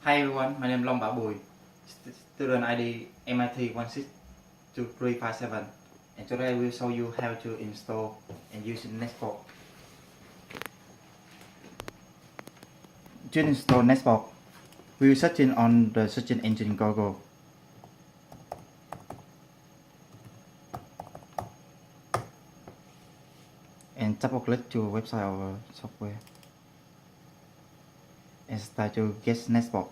Hi everyone, my name is Long Bui, student ID MIT 162357, and today I will show you how to install and use Netspot. To install Netspot, we will search in on the search engine Google. And double click to website or software and start to get Netspot.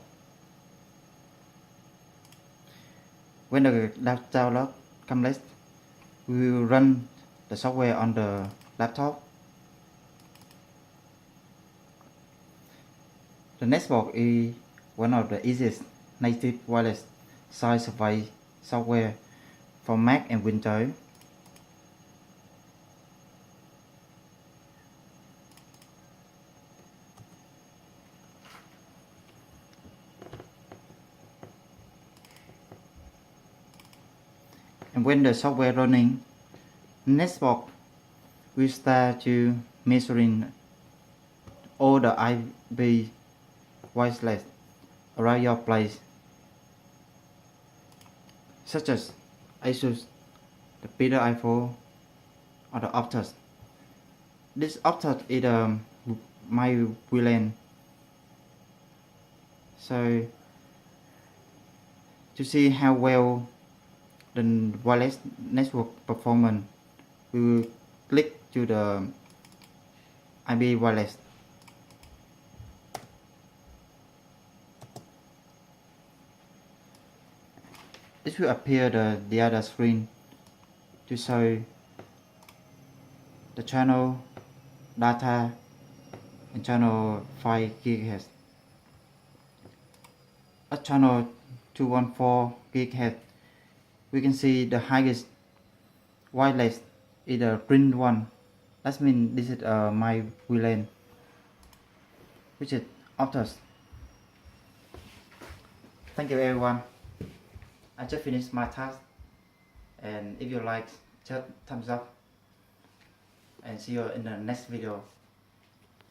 When the download completes, we will run the software on the laptop. The Netspot is one of the easiest native wireless site survey software for Mac and Windows. And when the software running, Netspot will start to measuring all the IP wireless around your place, such as ASUS, the Peter iPhone, or the Optus. This Optus is my WLAN. So to see how well the wireless network performance, we will click to the IP wireless. It will appear the other screen to show the channel, data, and channel 5 GHz. At channel 214 GHz, we can see the highest wireless is the green one. That means this is my WLAN, which is Optus. Thank you everyone. I just finished my task, and if you like, just thumbs up, and see you in the next video.